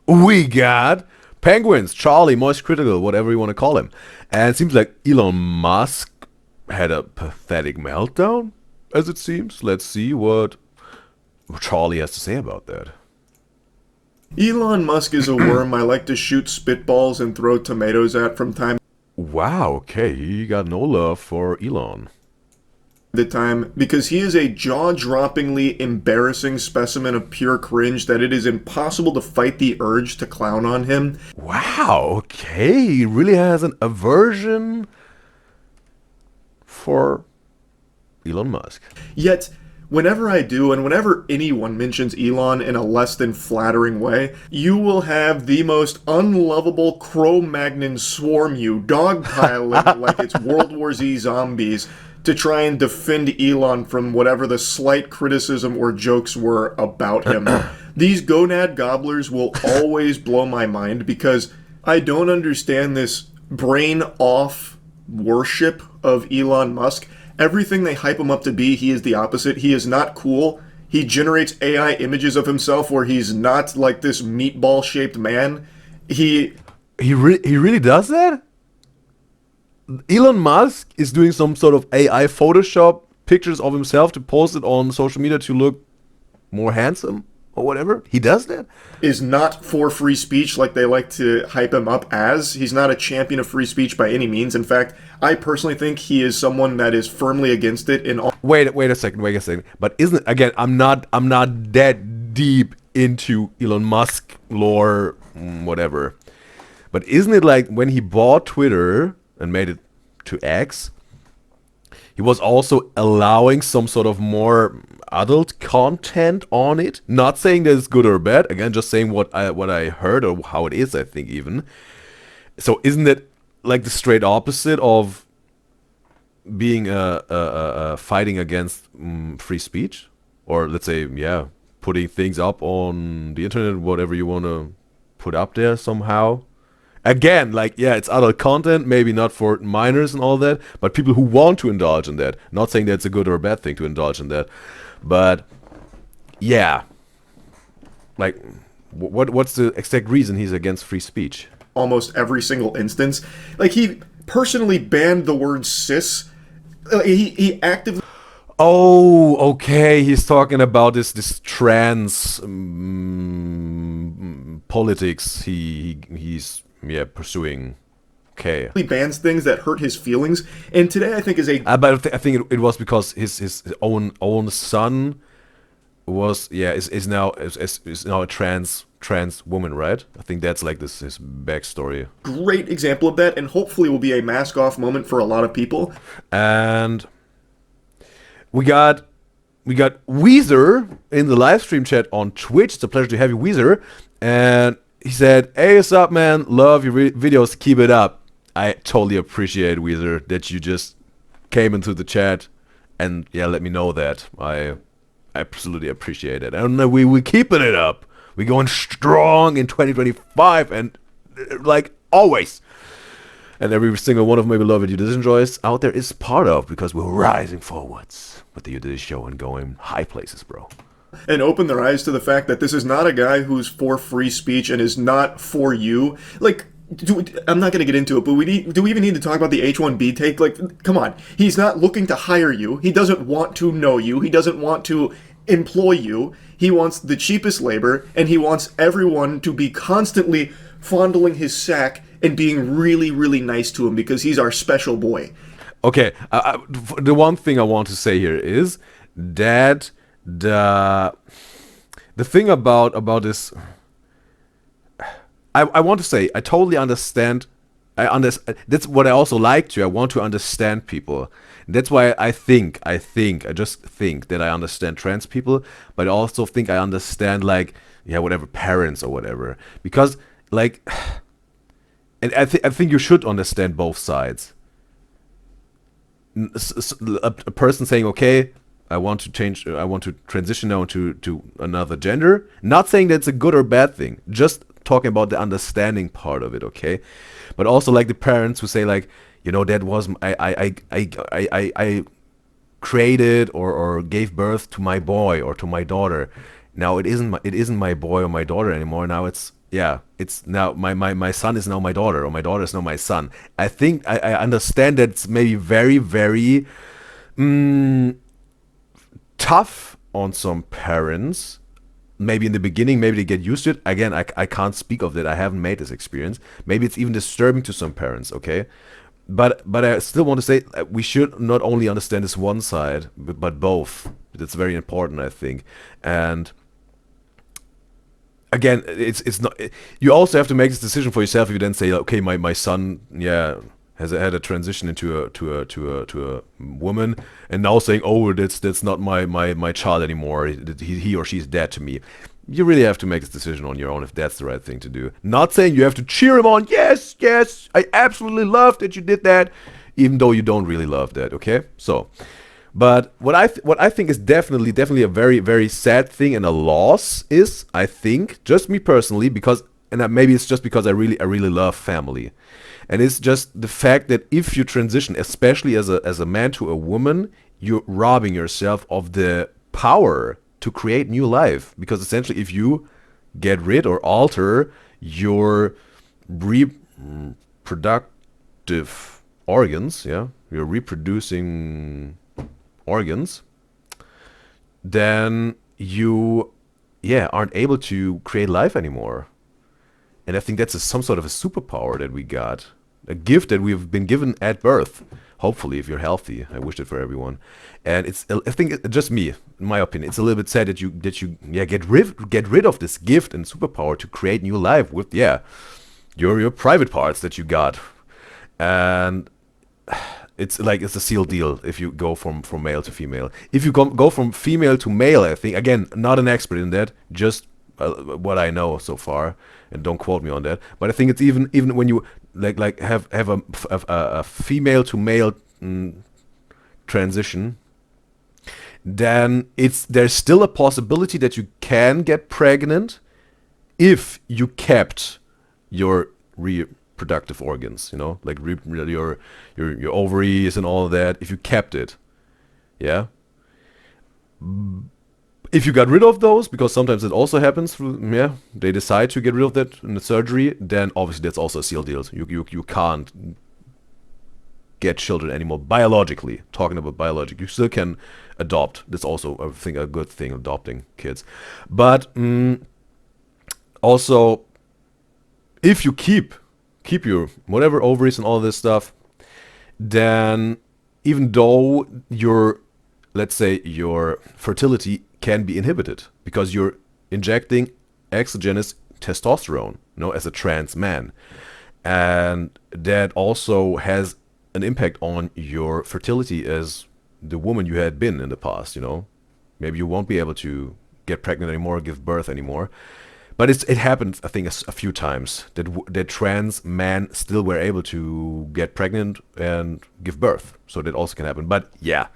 we got Penguins, Charlie, Moist Critical, whatever you want to call him. And it seems like Elon Musk had a pathetic meltdown, as it seems. Let's see what Charlie has to say about that. Elon Musk is a worm I like to shoot spitballs and throw tomatoes at from time Wow, okay, he got no love for Elon. to time because he is a jaw-droppingly embarrassing specimen of pure cringe that it is impossible to fight the urge to clown on him. Wow, okay, he really has an aversion for Elon Musk. Yet, whenever I do, and whenever anyone mentions Elon in a less than flattering way, you will have the most unlovable Cro-Magnon swarm you, dogpiling like it's World War Z zombies, to try and defend Elon from whatever the slight criticism or jokes were about him. These gonad gobblers will always blow my mind because I don't understand this brain-off worship of Elon Musk. Everything they hype him up to be, he is the opposite. He is not cool. He generates AI images of himself where he's not like this meatball-shaped man. He really does that? Elon Musk is doing some sort of AI Photoshop pictures of himself to post it on social media to look more handsome or whatever. He does that? Is not for free speech like they like to hype him up as. He's not a champion of free speech by any means. In fact, I personally think he is someone that is firmly against it in all. Wait a second. But isn't it, again, I'm not that deep into Elon Musk lore, whatever. But isn't it like when he bought Twitter and made it to X, he was also allowing some sort of more adult content on it? Not saying that it's good or bad. Again, just saying what I heard or how it is, I think, even. So isn't it like the straight opposite of being fighting against free speech? Or let's say, yeah, putting things up on the internet, whatever you want to put up there somehow. Again, like, yeah, it's adult content, maybe not for minors and all that, but people who want to indulge in that. Not saying that it's a good or a bad thing to indulge in that, but yeah, like, what's the exact reason he's against free speech? Almost every single instance. Like, he personally banned the word cis. He actively... Oh, okay, he's talking about this trans politics he's pursuing. Okay. He bans things that hurt his feelings, and today I think is a... but I think it was because his own son is now a trans woman, right? I think that's like his backstory. Great example of that, and hopefully will be a mask off moment for a lot of people. And we got Weezer in the live stream chat on Twitch. It's a pleasure to have you, Weezer. And he said, "Hey, what's up, man? Love your videos. Keep it up." I totally appreciate, Weezer, that you just came into the chat and let me know that. I absolutely appreciate it. And we keeping it up. We going strong in 2025 and like always. And every single one of my beloved UDYZYZ out there is part of, because we're rising forwards with the UDYZYZ show and going high places, bro. And open their eyes to the fact that this is not a guy who's for free speech and is not for you. Like, I'm not going to get into it, but do we even need to talk about the H-1B take? Like, come on. He's not looking to hire you. He doesn't want to know you. He doesn't want to employ you. He wants the cheapest labor, and he wants everyone to be constantly fondling his sack and being really, really nice to him because he's our special boy. Okay, the one thing I want to say here is that the thing about this, I want to say I totally understand. That's what I also like to. I want to understand people. That's why I just think that I understand trans people, but I also think I understand, like, whatever, parents or whatever, because like. And I think you should understand both sides. A person saying, okay, I want to transition now to another gender. Not saying that's a good or bad thing. Just talking about the understanding part of it, okay? But also like the parents who say, like, that was I created or gave birth to my boy or to my daughter. Now it isn't my boy or my daughter anymore. Now it's yeah, it's now my son is now my daughter, or my daughter is now my son. I think I understand that it's maybe very, very tough on some parents. Maybe in the beginning, maybe they get used to it. Again, I can't speak of that. I haven't made this experience. Maybe it's even disturbing to some parents, okay? But I still want to say we should not only understand this one side, but both. That's very important, I think. And again, it's not. You also have to make this decision for yourself. If you then say, okay, my son, yeah, has had a transition into a woman, and now saying, oh, that's not my child anymore. He or she's dead to me. You really have to make this decision on your own if that's the right thing to do. Not saying you have to cheer him on. Yes, yes, I absolutely love that you did that, even though you don't really love that. Okay, so. But what I think is definitely a very, very sad thing and a loss is, I think, just me personally, because, and maybe it's just because I really love family, and it's just the fact that if you transition, especially as a man to a woman, you're robbing yourself of the power to create new life, because essentially if you get rid or alter your reproductive organs, yeah, your reproducing organs, then you, yeah, aren't able to create life anymore. And I think that's some sort of a superpower that we got, a gift that we've been given at birth. Hopefully, if you're healthy, I wish it for everyone. And it's, I think, just me, in my opinion, it's a little bit sad that you yeah, get rid of this gift and superpower to create new life with, yeah, your private parts that you got. And it's like it's a sealed deal if you go from male to female. If you go from female to male, I think, again, not an expert in that, just what I know so far, and don't quote me on that. But I think it's even when you like have a female to male transition, then there's still a possibility that you can get pregnant if you kept your reproductive organs, you know, like your ovaries and all of that, if you kept it. Yeah. If you got rid of those, because sometimes it also happens through, yeah, they decide to get rid of that in the surgery, then obviously that's also a sealed deal. You can't get children anymore biologically. Talking about biologic, you still can adopt. That's also, I think, a good thing, adopting kids. But also, if you keep your whatever ovaries and all this stuff, then even though your, let's say, your fertility can be inhibited because you're injecting exogenous testosterone, you know, as a trans man, and that also has an impact on your fertility as the woman you had been in the past. You know, maybe you won't be able to get pregnant anymore, give birth anymore. But it happened, I think, a few times that trans men still were able to get pregnant and give birth. So that also can happen. But yeah,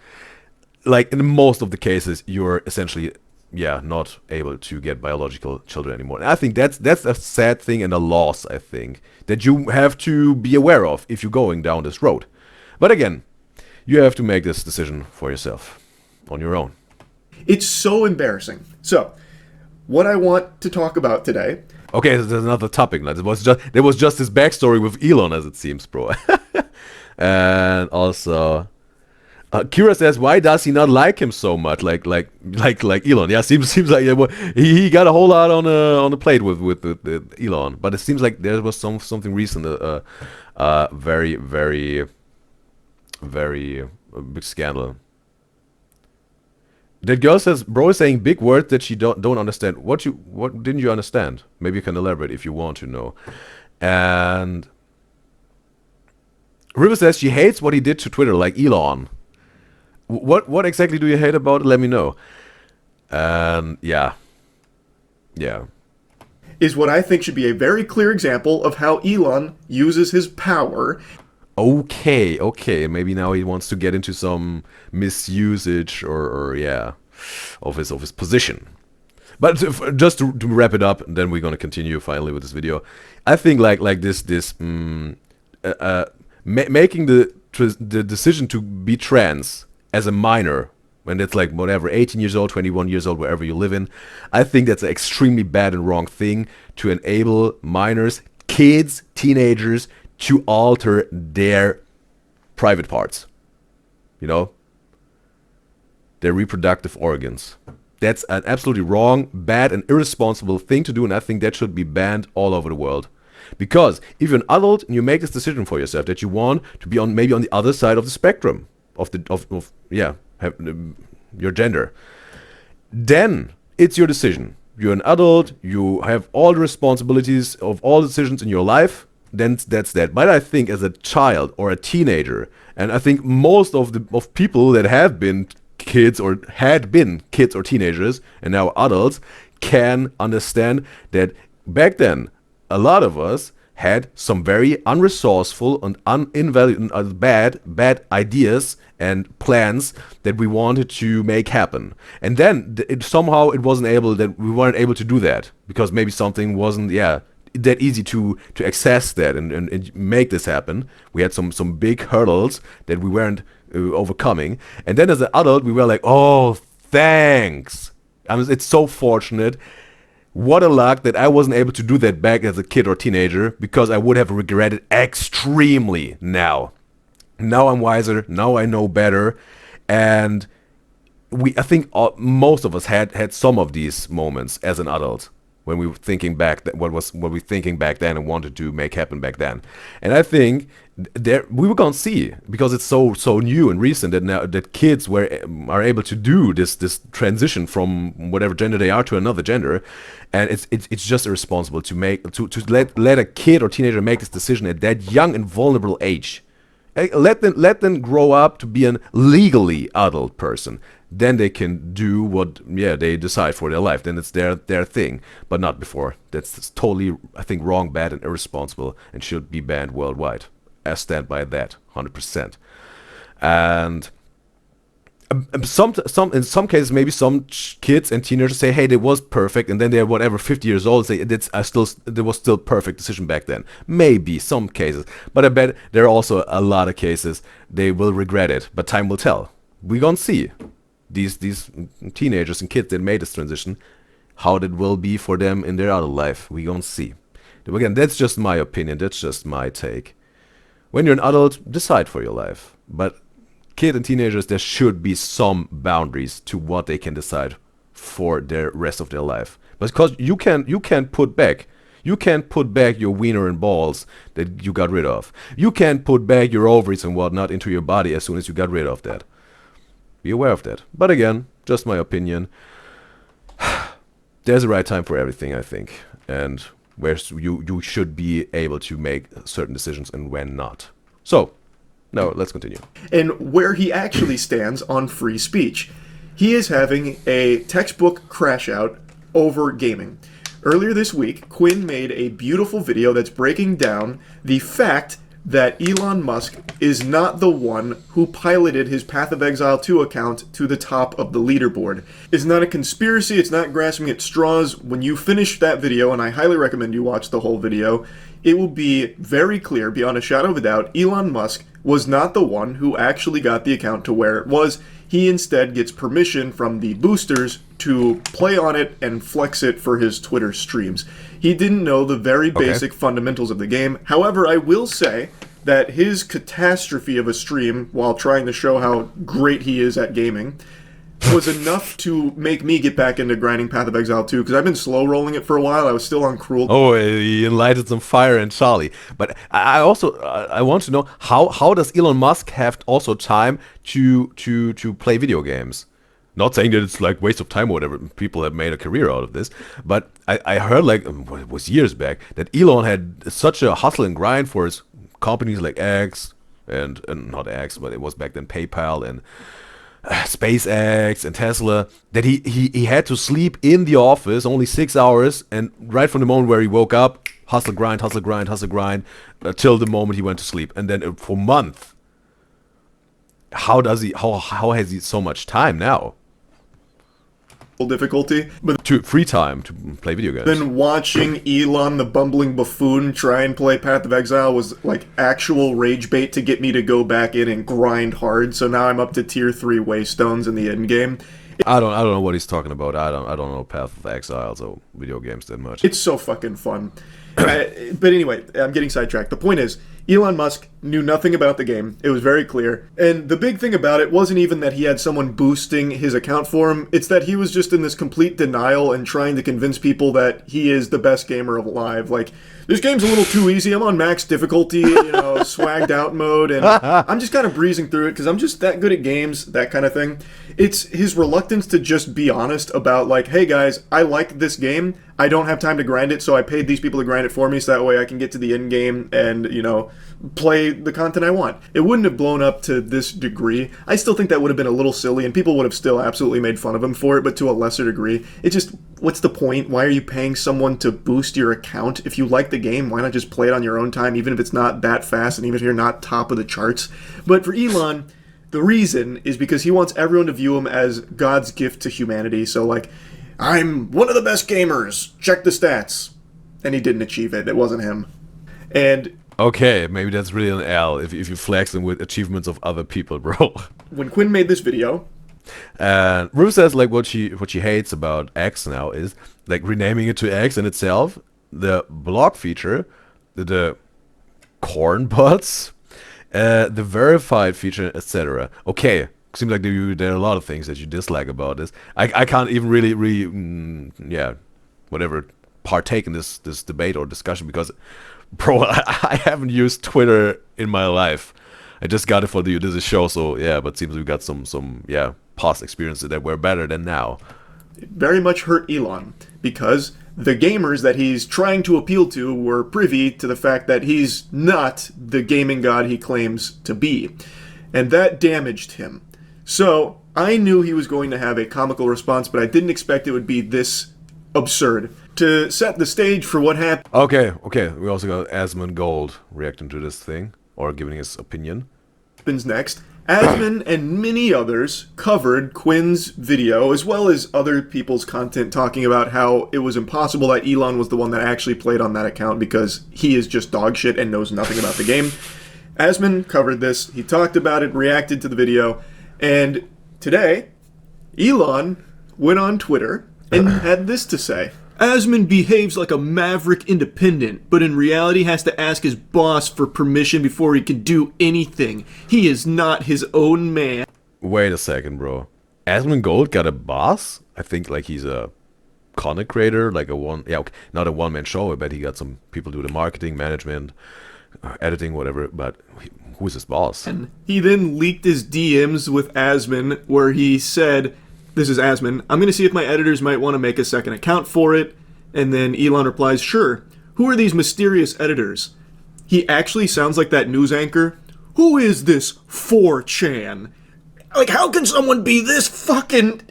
like in most of the cases, you're essentially, yeah, not able to get biological children anymore. And I think that's a sad thing and a loss, I think, that you have to be aware of if you're going down this road. But again, you have to make this decision for yourself on your own. It's so embarrassing. So, what I want to talk about today. Okay, there's another topic. There was just this backstory with Elon, as it seems, bro. And also, Kira says, why does he not like him so much, like Elon? Yeah, seems like he got a whole lot on the plate with Elon, but it seems like there was something recent, very big scandal. That girl says, bro is saying big words that she don't understand. What didn't you understand? Maybe you can elaborate if you want to know. And River says she hates what he did to Twitter, like Elon. What exactly do you hate about it? Let me know. And yeah. Is what I think should be a very clear example of how Elon uses his power. Okay. Maybe now he wants to get into some misusage or yeah, of his position. But just to wrap it up, and then we're gonna continue finally with this video. I think like this making the decision to be trans as a minor when it's like whatever, 18 years old, 21 years old, wherever you live in. I think that's an extremely bad and wrong thing to enable minors, kids, teenagers to alter their private parts. You know? Their reproductive organs. That's an absolutely wrong, bad, and irresponsible thing to do, and I think that should be banned all over the world. Because if you're an adult and you make this decision for yourself that you want to be on maybe on the other side of the spectrum of your gender, then it's your decision. You're an adult, you have all the responsibilities of all the decisions in your life, then that's that. But I think as a child or a teenager, and I think most of people that have been kids or had been kids or teenagers and now adults can understand that back then a lot of us had some very unresourceful and bad ideas and plans that we wanted to make happen, and then somehow we weren't able to do that because maybe something wasn't that easy to access that and make this happen. We had some big hurdles that we weren't overcoming, and then as an adult we were like, oh, thanks, it's so fortunate. What a luck that I wasn't able to do that back as a kid or teenager, because I would have regretted extremely now. Now I'm wiser, now I know better, and I think most of us had some of these moments as an adult when we were thinking back what we were thinking back then and wanted to make happen back then. And I think we were gonna see, because it's so new and recent that now that kids are able to do this transition from whatever gender they are to another gender, and it's just irresponsible to let a kid or teenager make this decision at that young and vulnerable age. Let them grow up to be a legally adult person. Then they can do what they decide for their life. Then it's their thing, but not before. That's totally, I think, wrong, bad, and irresponsible, and should be banned worldwide. I stand by that 100%. And in some cases, maybe some kids and teenagers say, "Hey, that was perfect," and then they're whatever 50 years old, say there was still perfect decision back then. Maybe some cases, but I bet there are also a lot of cases they will regret it. But time will tell. We gonna see these teenagers and kids that made this transition, how that will be for them in their adult life. We gonna see. Again, that's just my opinion. That's just my take. When you're an adult, decide for your life. But kids and teenagers, there should be some boundaries to what they can decide for the rest of their life. Because you can't put back your wiener and balls that you got rid of. You can't put back your ovaries and whatnot into your body as soon as you got rid of that. Be aware of that. But again, just my opinion. There's a right time for everything, I think. And where you should be able to make certain decisions and when not. So, now let's continue. And where he actually stands on free speech. He is having a textbook crash out over gaming. Earlier this week, Quinn made a beautiful video that's breaking down the fact that Elon Musk is not the one who piloted his Path of Exile 2 account to the top of the leaderboard. It's not a conspiracy, it's not grasping at straws. When you finish that video, and I highly recommend you watch the whole video, it will be very clear, beyond a shadow of a doubt, Elon Musk was not the one who actually got the account to where it was. He instead gets permission from the boosters to play on it and flex it for his Twitter streams. He didn't know the very basic fundamentals of the game. However, I will say that his catastrophe of a stream while trying to show how great he is at gaming was enough to make me get back into grinding Path of Exile 2, because I've been slow rolling it for a while. I was still on Cruel. Oh, he lighted some fire in Charlie. But I also I want to know how does Elon Musk have also time to play video games? Not saying that it's like waste of time or whatever. People have made a career out of this, but I heard, like, it was years back, that Elon had such a hustle and grind for his companies like X and not X, but it was back then PayPal and SpaceX and Tesla, that he had to sleep in the office only 6 hours, and right from the moment where he woke up, hustle grind till the moment he went to sleep, and then for months. How has he so much time now? difficulty, but To free time to play video games. then watching Elon the bumbling buffoon try and play Path of Exile was like actual rage bait to get me to go back in and grind hard. So now I'm up to tier 3 waystones in the end game. I don't know what he's talking about. I don't know Path of Exile or video games that much. It's so fucking fun. But anyway, I'm getting sidetracked. The point is, Elon Musk knew nothing about the game. It was very clear. And the big thing about it wasn't even that he had someone boosting his account for him. It's that he was just in this complete denial and trying to convince people that he is the best gamer alive. Like, this game's a little too easy. I'm on max difficulty, swagged out mode. And I'm just kind of breezing through it because I'm just that good at games, that kind of thing. It's his reluctance to just be honest about, like, hey guys, I like this game. I don't have time to grind it, so I paid these people to grind it for me so that way I can get to the end game and, play the content I want. It wouldn't have blown up to this degree. I still think that would have been a little silly, and people would have still absolutely made fun of him for it, but to a lesser degree. It just, what's the point? Why are you paying someone to boost your account? If you like the game, why not just play it on your own time, even if it's not that fast, and even if you're not top of the charts? But for Elon, the reason is because he wants everyone to view him as God's gift to humanity. So, like, I'm one of the best gamers. Check the stats. And he didn't achieve it. It wasn't him. And Okay, maybe that's really an L if you flex them with achievements of other people, bro. when Quinn made this video, And Rue says like what she hates about X now is like renaming it to X in itself, the block feature, the corn bots, the verified feature, etc. Okay, seems like there are a lot of things that you dislike about this. I can't even really whatever partake in this debate or discussion because, bro, I haven't used Twitter in my life. I just got it for the UDYZYZ show, so yeah. But seems we got some past experiences that were better than now. it very much hurt Elon because the gamers that he's trying to appeal to were privy to the fact that he's not the gaming god he claims to be. And that damaged him. So I knew he was going to have a comical response, but I didn't expect it would be this absurd. To set the stage for what Okay. We also got Asmongold reacting to this thing or giving his opinion. happens next, Asmon and many others covered Quinn's video as well as other people's content talking about how it was impossible that Elon was the one that actually played on that account because he is just dog shit and knows nothing about the game. Asmon covered this, he talked about it, reacted to the video, and today, Elon went on Twitter and had this to say. Asmon behaves like a maverick independent, but in reality has to ask his boss for permission before he can do anything. He is not his own man. Wait a second, bro. Asmongold got a boss? I think like he's a content creator, like not a one-man show. I bet he got some people do the marketing, management, editing, whatever. But who is his boss? And he then leaked his DMs with Asmon where he said, this is Asmon, I'm going to see if my editors might want to make a second account for it. And then Elon replies, sure. Who are these mysterious editors? He actually sounds like that news anchor. Who is this 4chan? Like, how can someone be this fucking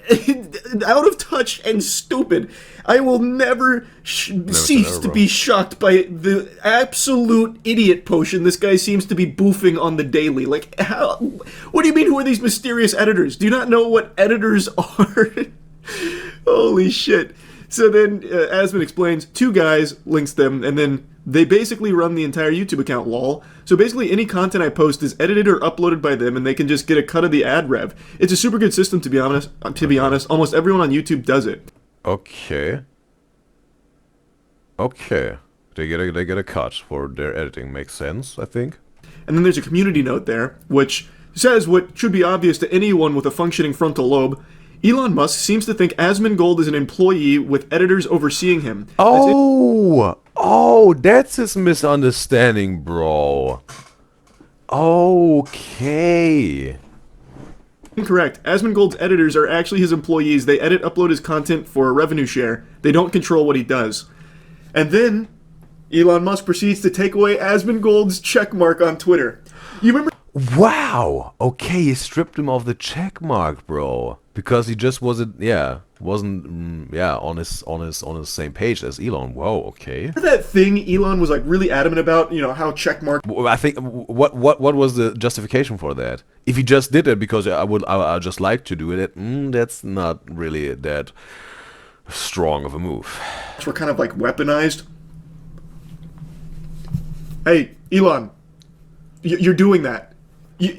out of touch and stupid? I will never cease to be shocked by the absolute idiot potion this guy seems to be boofing on the daily. Like, how? What do you mean, who are these mysterious editors? Do you not know what editors are? Holy shit. So then Asmon explains, two guys, links them, and then they basically run the entire YouTube account, lol. So basically any content I post is edited or uploaded by them and they can just get a cut of the ad rev. It's a super good system to be honest. Almost everyone on YouTube does it. Okay. They get a cut for their editing. Makes sense, I think. And then there's a community note there, which says what should be obvious to anyone with a functioning frontal lobe. Elon Musk seems to think Asmongold is an employee with editors overseeing him. That's his misunderstanding, bro. Okay. Incorrect. Asmongold's editors are actually his employees. They edit, upload his content for a revenue share. They don't control what he does. And then Elon Musk proceeds to take away Asmongold's checkmark on Twitter. You remember? Wow. Okay, he stripped him of the check mark, bro. Because he just wasn't, yeah, on his same page as Elon. Whoa, okay. That thing Elon was like really adamant about, how checkmark. I think what was the justification for that? If he just did it because I just like to do it, that's not really that strong of a move. Were kind of like weaponized. Hey, Elon, you're doing that.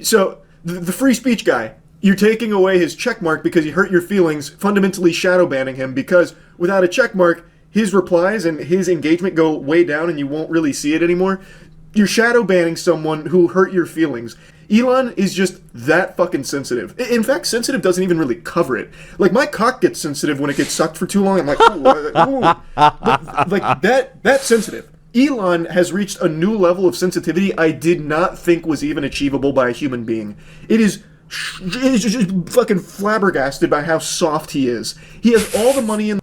So the free speech guy, you're taking away his checkmark because he hurt your feelings, fundamentally shadow banning him because without a checkmark, his replies and his engagement go way down and you won't really see it anymore. You're shadow banning someone who hurt your feelings. Elon is just that fucking sensitive. In fact, sensitive doesn't even really cover it. Like, my cock gets sensitive when it gets sucked for too long. I'm like, ooh. But, like, that's sensitive. Elon has reached a new level of sensitivity I did not think was even achievable by a human being. It is just fucking flabbergasted by how soft he is. He has all the money in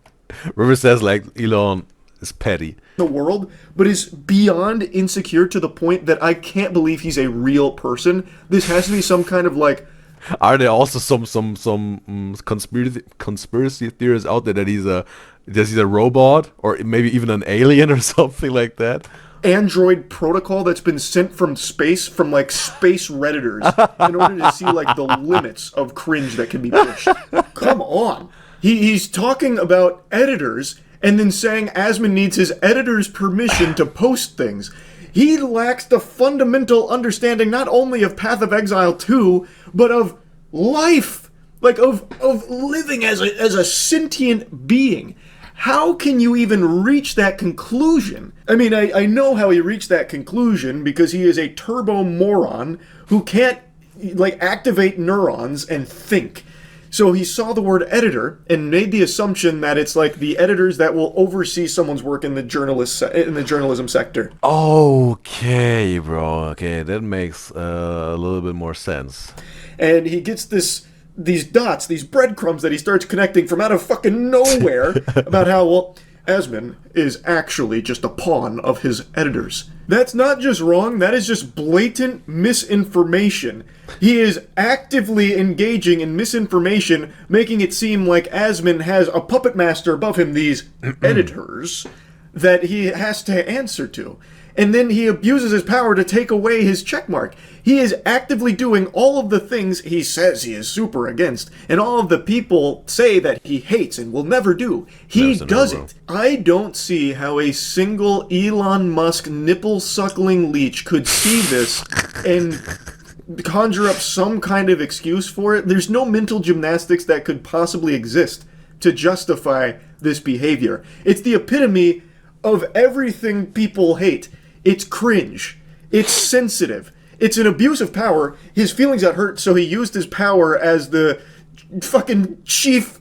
River says, like, Elon is petty. The world, but is beyond insecure to the point that I can't believe he's a real person. This has to be some kind of, like... Are there also some conspiracy theories out there that he's a robot? Or maybe even an alien or something like that? Android protocol that's been sent from space, from like space redditors, in order to see like the limits of cringe that can be pushed. Come on. He's talking about editors and then saying Asmon needs his editor's permission to post things. He lacks the fundamental understanding not only of Path of Exile 2, but of life. Like of living as a sentient being. How can you even reach that conclusion? I mean, I know how he reached that conclusion because he is a turbo moron who can't, like, activate neurons and think. So he saw the word editor and made the assumption that it's like the editors that will oversee someone's work in the journalism sector. Okay, bro. Okay, that makes a little bit more sense. And he gets these dots, these breadcrumbs that he starts connecting from out of fucking nowhere about how, well, Asmon is actually just a pawn of his editors. That's not just wrong, that is just blatant misinformation. He is actively engaging in misinformation, making it seem like Asmon has a puppet master above him, these editors, that he has to answer to. And then he abuses his power to take away his checkmark. He is actively doing all of the things he says he is super against, and all of the people say that he hates and will never do. He does it. I don't see how a single Elon Musk nipple-suckling leech could see this and conjure up some kind of excuse for it. There's no mental gymnastics that could possibly exist to justify this behavior. It's the epitome of everything people hate. It's cringe. It's sensitive. It's an abuse of power. His feelings got hurt, so he used his power as the fucking chief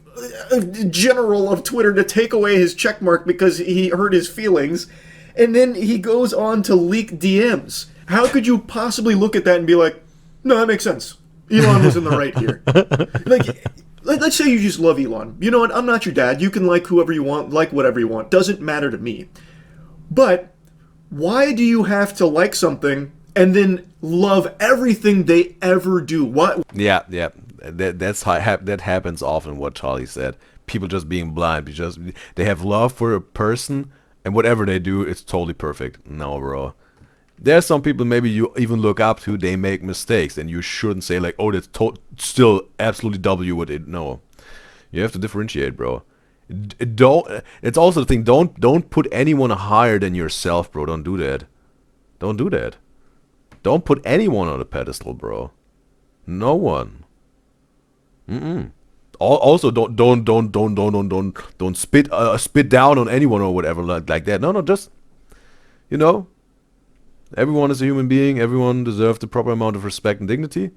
general of Twitter to take away his checkmark because he hurt his feelings. And then he goes on to leak DMs. How could you possibly look at that and be like, no, that makes sense. Elon was in the right here. Like, let's say you just love Elon. You know what? I'm not your dad. You can like whoever you want, like whatever you want. Doesn't matter to me. But why do you have to like something and then love everything they ever do? What? Yeah. That happens often. What Charlie said. People just being blind because they have love for a person, and whatever they do, it's totally perfect. No, bro. There's some people maybe you even look up to. They make mistakes, and you shouldn't say like, "Oh, that's still absolutely W." What it? No, you have to differentiate, bro. Don't. It's also the thing. Don't put anyone higher than yourself, bro. Don't do that. Don't do that. Don't put anyone on a pedestal, bro. No one. Also, don't spit down on anyone or whatever like that. No, just, everyone is a human being. Everyone deserves the proper amount of respect and dignity.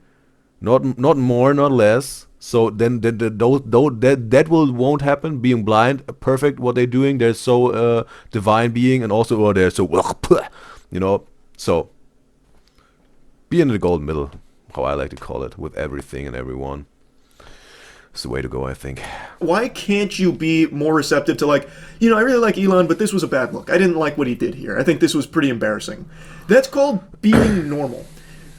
Not more, not less. So then that won't happen. Being blind, perfect what they're doing. They're so divine being, and also they're so So be in the golden middle, how I like to call it, with everything and everyone. It's the way to go, I think. Why can't you be more receptive to, like, I really like Elon, but this was a bad look. I didn't like what he did here. I think this was pretty embarrassing. That's called being normal.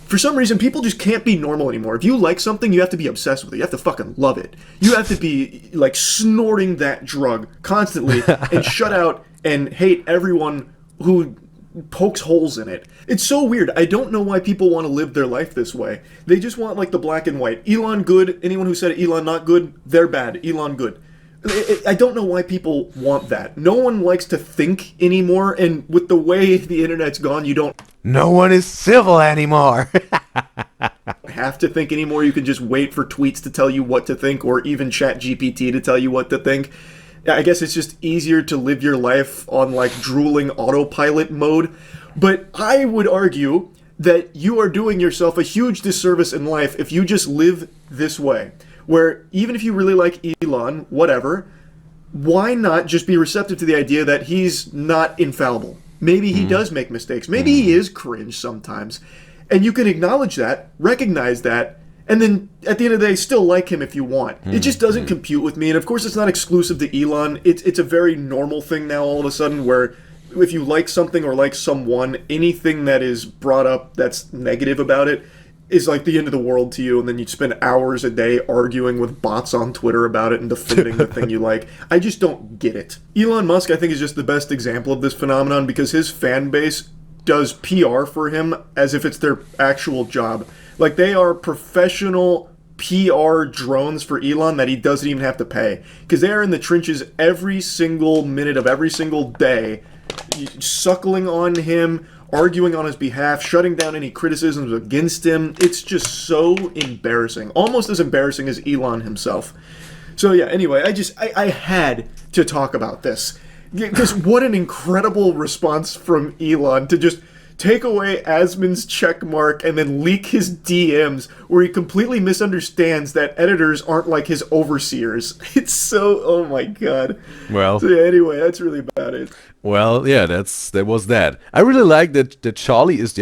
For some reason, people just can't be normal anymore. If you like something, you have to be obsessed with it. You have to fucking love it. You have to be, like, snorting that drug constantly and shut out and hate everyone who pokes holes in it. It's so weird. I don't know why people want to live their life this way. They just want, like, the black and white. Elon good. Anyone who said Elon not good, they're bad. Elon good. I don't know why people want that. No one likes to think anymore, and with the way the internet's gone, you don't No one is civil anymore. have to think anymore. You can just wait for tweets to tell you what to think, or even chat GPT to tell you what to think. I guess it's just easier to live your life on, like, drooling autopilot mode. But I would argue that you are doing yourself a huge disservice in life if you just live this way. Where even if you really like Elon, whatever, why not just be receptive to the idea that he's not infallible? Maybe he does make mistakes. Maybe he is cringe sometimes. And you can acknowledge that, recognize that, and then at the end of the day, still like him if you want. It just doesn't compute with me. And of course, it's not exclusive to Elon. It's a very normal thing now all of a sudden where if you like something or like someone, anything that is brought up that's negative about it is like the end of the world to you, and then you spend hours a day arguing with bots on Twitter about it and defending the thing you like. I just don't get it. Elon Musk, I think, is just the best example of this phenomenon because his fan base does PR for him as if it's their actual job. Like, they are professional PR drones for Elon that he doesn't even have to pay. Because they are in the trenches every single minute of every single day, suckling on him, arguing on his behalf, shutting down any criticisms against him. It's just so embarrassing. Almost as embarrassing as Elon himself. So yeah, anyway, I had to talk about this. Because what an incredible response from Elon to just take away Asmon's check mark and then leak his DMs where he completely misunderstands that editors aren't like his overseers. It's so, oh my god. Well, so yeah, anyway, that's really about it. Well, yeah, that was that. I really like that Charlie is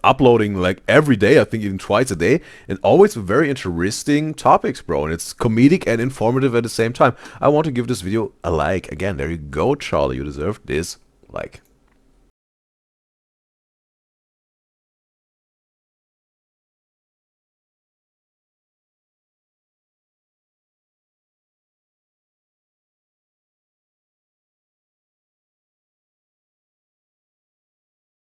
uploading like every day, I think even twice a day, and always with very interesting topics, bro. And it's comedic and informative at the same time. I want to give this video a like. Again, there you go, Charlie. You deserve this like.